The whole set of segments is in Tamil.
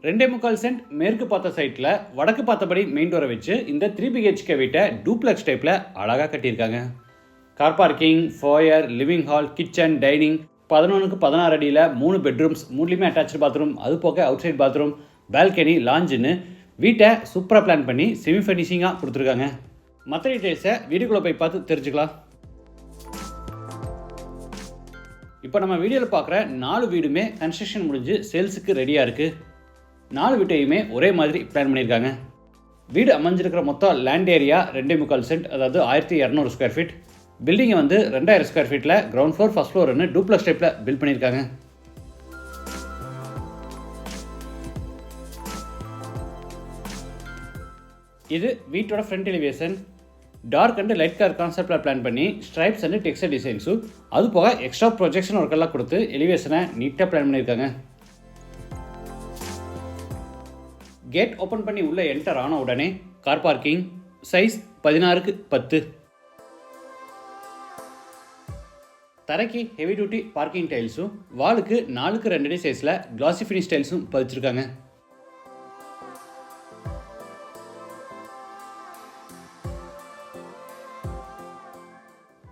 2.25 சென்ட் மேற்கு பார்த்த சைட்டில் வடக்கு பார்த்தபடி மெயின் டோரை வச்சு இந்த 3 பிஹெச்கே வீட்டை டூப்ளெக்ஸ் டைப்பில் அழகாக கட்டியிருக்காங்க. Car parking, foyer, living hall, kitchen, dining, 11க்கு 16 அடியில் 3 பெட்ரூம்ஸ், 3லையுமே அட்டாச்சு பாத்ரூம், அது போக அவுட் சைட் பாத்ரூம், பால்கனி, லாஞ்சுன்னு வீட்டை சூப்பராக பிளான் பண்ணி செமி ஃபினிஷிங்காக கொடுத்துருக்காங்க. மற்ற டீட்டெயில்ஸை வீடியோக்குள்ளே போய் பார்த்து தெரிஞ்சுக்கலாம். இப்போ நம்ம வீடியோவில் பார்க்குற 4 வீடுமே கன்ஸ்ட்ரக்ஷன் முடிஞ்சு சேல்ஸுக்கு ரெடியாக இருக்குது. 4 வீட்டையுமே ஒரே மாதிரி பிளான் பண்ணியிருக்காங்க. வீடு அமைஞ்சிருக்கிற மொத்தம் லேண்ட் ஏரியா 2.25 சென்ட், அதாவது 1200 ஸ்கொயர் ஃபீட். பில்டிங்கை 2000 ஸ்கொயர் ஃபீட்டில் கிரவுண்ட் ஃப்ளோர், ஃபர்ஸ்ட் ஃப்ளோர்னு டூப்ளெக்ஸ் டைப்பில் பில்ட் பண்ணியிருக்காங்க. இது வீட்டோட front elevation. Dark and light colour கான்செப்டில் பிளான் பண்ணி ஸ்ட்ரைப்ஸ் அண்ட் டெக்ஸ்டர் டிசைன்ஸும் அது போக எக்ஸ்ட்ரா ப்ரொஜெக்ஷன் ஒர்க்கெல்லாம் கொடுத்து எலிவேஷனை நீட்டாக பிளான் பண்ணியிருக்காங்க. கேட் ஓப்பன் பண்ணி உள்ளே என்டர் ஆன உடனே கார் பார்க்கிங், சைஸ் 16க்கு 10. தரைக்கு ஹெவி டியூட்டி பார்க்கிங் டைல்ஸும் வாலுக்கு 4க்கு 2 அடி சைஸில் கிளாசி ஃபினிஷ் டைல்ஸும் பதிச்சிருக்காங்க.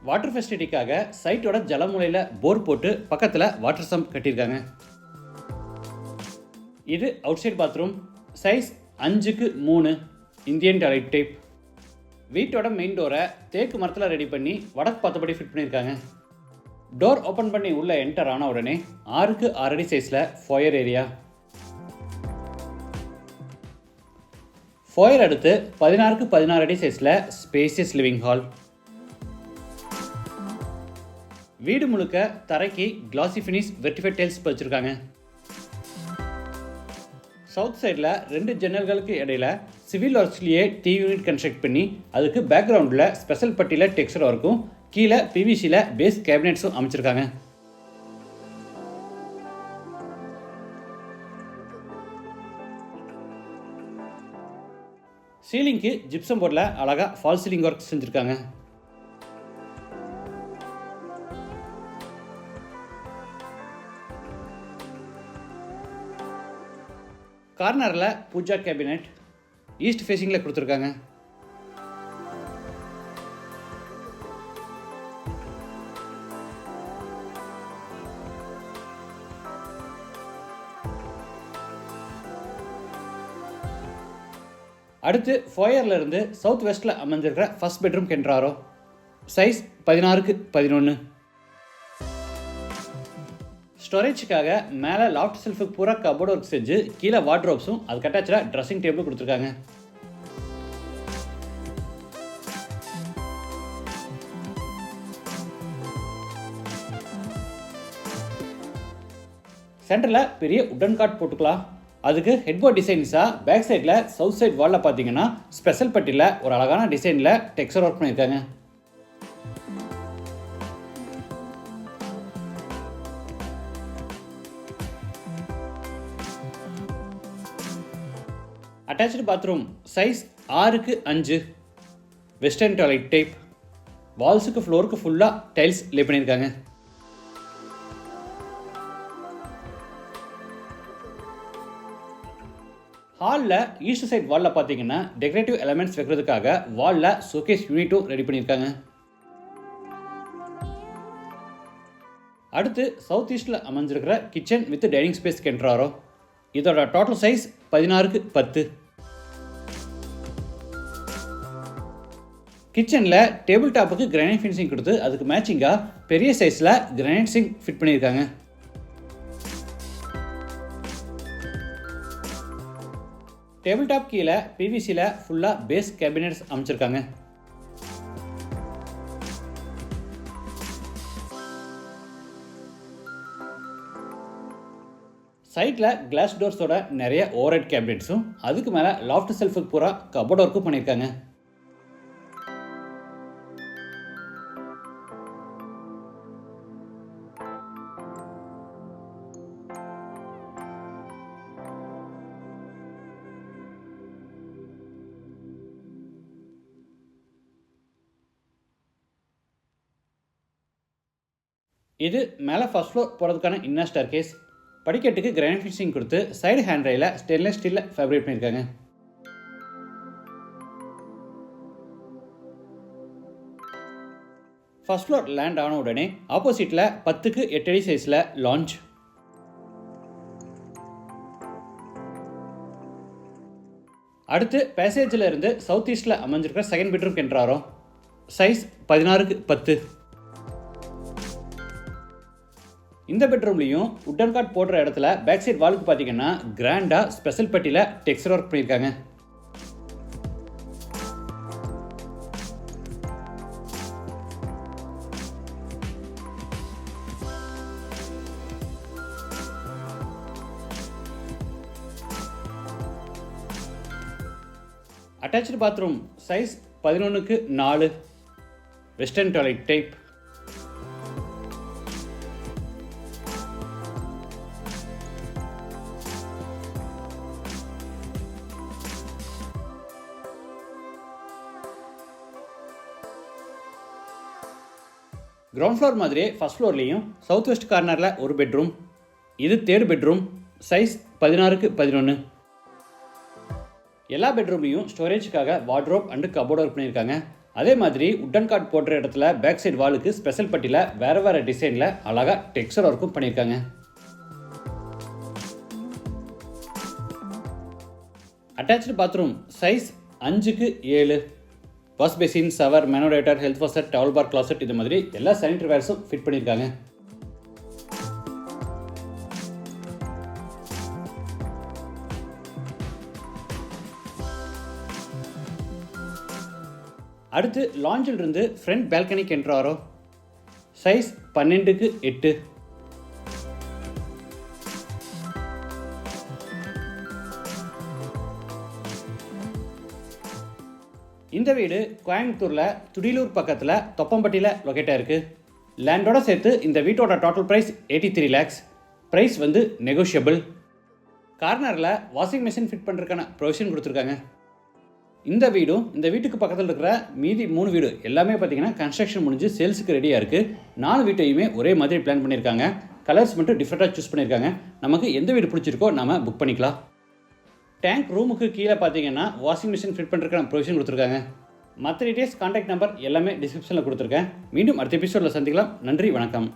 வாட்டர் ஃபெசிலிட்டிக்காக சைட்டோட ஜலமூலையில் போர் போட்டு பக்கத்தில் வாட்டர் சம்ப் கட்டியிருக்காங்க. இது அவுட் சைட் பாத்ரூம், சைஸ் 5க்கு 3 இந்தியன் டாய்லெட் டைப். வீட்டோட மெயின் டோரை தேக்கு மரத்தில் ரெடி பண்ணி வடக்கு பார்த்தபடி ஃபிட் பண்ணியிருக்காங்க. டோர் ஓப்பன் பண்ணி உள்ளே என்டர் ஆன உடனே 6க்கு 6 அடி சைஸில் ஃபோயர் ஏரியா. ஃபோயர் அடுத்து 16க்கு 16 அடி சைஸில் ஸ்பேசியஸ் லிவிங் ஹால். வீடு முழுக்க தரைக்கு கிளாசி ஃபினிஷ் வெர்டிஃபைட் டைல்ஸ் பதிச்சிருக்காங்க. சவுத் சைடில் 2 ஜன்னல்களுக்கு இடையில சிவில் ஒர்க்ஸ்லேயே டி யூனிட் கன்ஸ்ட்ரக்ட் பண்ணி அதுக்கு பேக்ரவுண்டில் ஸ்பெஷல் பட்டியில் டெக்ஸ்டர் ஒர்க்கும் கீழே பிவிசியில் பேஸ் கேபினெட்ஸும் அமைச்சிருக்காங்க. சீலிங்க்கு ஜிப்சம் போர்டில் அழகாக ஃபால் சீலிங் ஒர்க் செஞ்சுருக்காங்க. கார்னரில் பூஜா கேபினெட் ஈஸ்ட் ஃபேஸிங்கில் கொடுத்துருக்காங்க. அடுத்து ஃபோயரில் இருந்து சவுத் வெஸ்ட்டில் அமைஞ்சிருக்கிற ஃபர்ஸ்ட் பெட்ரூம் கென்றாரோ, சைஸ் 16க்கு 11. ஸ்டோரேஜுக்காக மேலே லாஃப்ட் செல்ஃபுக்கு பூரா கபோர்டு ஒர்க் செஞ்சு கீழே வார்ட்ரோப்ஸும் அதுக்கு அட்டாச்சாக ட்ரெஸ்ஸிங் டேபிளும் கொடுத்துருக்காங்க. சென்டரில் பெரிய உடன் காட் போட்டுக்கலாம். அதுக்கு ஹெட்போர்ட் டிசைன்ஸாக பேக் சைடில் சவுத் சைட் வாலில் பார்த்தீங்கன்னா ஸ்பெஷல் பட்டியில் ஒரு அழகான டிசைனில் டெக்ஸ்சர் ஒர்க் பண்ணியிருக்காங்க. அட்டாச்சு பாத்ரூம், சைஸ் 6க்கு 5 வெஸ்டர்ன் டாய்லெட் டைப். வால்ஸுக்கு ஃப்ளோருக்கு ஃபுல்லாக டைல்ஸ் லே பண்ணியிருக்காங்க. ஹாலில் ஈஸ்ட் சைட் வாலில் பார்த்தீங்கன்னா டெக்கரேட்டிவ் எலமெண்ட்ஸ் வைக்கிறதுக்காக வாலில் ஷோகேஸ் யூனிட்டும் ரெடி பண்ணியிருக்காங்க. அடுத்து சவுத் ஈஸ்டில் அமைஞ்சிருக்கிற கிச்சன் வித் டைனிங் ஸ்பேஸ் கென்றாரோ. இதோட டோட்டல் சைஸ் 16க்கு 10. கிச்சனில் டேபிள் டாப்புக்கு கிரானைட் ஃபினிஷிங் கொடுத்து அதுக்கு மேட்சிங்காக பெரிய சைஸில் கிரானைட் சிங்க் ஃபிட் பண்ணியிருக்காங்க. டேபிள் டாப் கீழே பிவிசியில் ஃபுல்லாக பேஸ் கேபினெட்ஸ் அமைச்சிருக்காங்க. சைட்டில் கிளாஸ் டோர்ஸோட நிறைய ஓவர்ஹெட் கேபினெட்ஸும் அதுக்கு மேலே லாஃப்ட் செல்ஃபுக்கு பூரா கபோர்ட் ஒர்க்கும் பண்ணியிருக்காங்க. இது மேலே ஃபர்ஸ்ட் ஃப்ளோர் போகிறதுக்கான இன்னர் ஸ்டேர்கேஸ். படிக்கட்டுக்கு கிரானைட் ஃபினிஷிங் கொடுத்து சைடு ஹேண்ட் ரயில ஸ்டெயின்லெஸ் ஸ்டீலில் ஃபேப்ரிக் பண்ணியிருக்காங்க. ஃபர்ஸ்ட் ஃப்ளோர் லேண்ட் ஆன உடனே ஆப்போசிட்டில் 10க்கு 8 அடி சைஸில் லான்ச். அடுத்து பேசேஜில் இருந்து சவுத் ஈஸ்டில் அமைஞ்சிருக்கிற செகண்ட் பெட்ரூம் கென்றாரோ. சைஸ் 16க்கு 10. இந்த பெட்ரூம்லையும் உட்டன் காட் போடுற இடத்துல பேக் சைட் வாலுக்கு பார்த்தீங்கன்னா கிராண்டாக ஸ்பெஷல் பட்டியில் டெக்ஸ்டர் ஒர்க் பண்ணியிருக்காங்க. அட்டாச்டு பாத்ரூம் சைஸ் 11க்கு 4. Western toilet type. Ground floor மாதிரியே ஃபர்ஸ்ட் ஃப்ளோர்லேயும் சவுத் வெஸ்ட் கார்னரில் ஒரு பெட்ரூம். இது தேர்ட் பெட்ரூம். சைஸ் 16க்கு 11. எல்லா பெட்ரூம்லையும் ஸ்டோரேஜுக்காக வார்ட்ரோப் அண்டு கபோர்ட் ஒர்க் பண்ணியிருக்காங்க. அதே மாதிரி உட்டன் காட் போடுற இடத்துல பேக் சைடு வாலுக்கு ஸ்பெஷல் பட்டியில் வேறு வேறு டிசைனில் அழகாக டெக்ஸ்டர் ஒர்க்கும் பண்ணியிருக்காங்க. அட்டாச்டு பாத்ரூம் சைஸ் 5க்கு 7. வாஷ் பேசின், ஷவர், மேனோரேட்டர், health washer, towel bar, closet இது மாதிரி எல்லா சானிட்டரி வேர்ஸும் ஃபிட் பண்ணியிருக்காங்க. அடுத்து லாஞ்சில் இருந்து ஃப்ரண்ட் பால்கனிக்கு என்ட்ராரோ. சைஸ் 12க்கு 8. இந்த வீடு கோயம்புத்தூரில் துடிலூர் பக்கத்தில் தொப்பம்பட்டியில் லொக்கேட்டாக இருக்குது. லேண்டோட சேர்த்து இந்த வீட்டோட டோட்டல் ப்ரைஸ் 83 lakhs. ப்ரைஸ் வந்து நெகோஷியபிள். கார்னரில் வாஷிங் மிஷின் ஃபிட் பண்ணுறதுக்கான ப்ரொவிஷன் கொடுத்துருக்காங்க. இந்த வீடும் இந்த வீட்டுக்கு பக்கத்தில் இருக்கிற மீதி 3 வீடு எல்லாமே பார்த்தீங்கன்னா கன்ஸ்ட்ரக்ஷன் முடிஞ்சு சேல்ஸுக்கு ரெடியாக இருக்குது. 4 வீட்டையுமே ஒரே மாதிரி பிளான் பண்ணியிருக்காங்க. கலர்ஸ் மட்டும் டிஃப்ரெண்ட்டாக சூஸ் பண்ணியிருக்காங்க. நமக்கு எந்த வீடு பிடிச்சிருக்கோ நம்ம புக் பண்ணிக்கலாம். டேங்க் ரூமுக்கு கீழே பார்த்தீங்கன்னா வாஷிங் மிஷின் ஃபிட் பண்ணுறதுக்கான ப்ரொவிஷன் கொடுத்துருக்காங்க. மற்ற டீட்டெயில்ஸ் கான்டாக்ட் நம்பர் எல்லாமே டிஸ்கிரிப்ஷனில் கொடுத்துருக்கேன். மீண்டும் அடுத்த எபிசோடில் சந்திக்கலாம். நன்றி, வணக்கம்.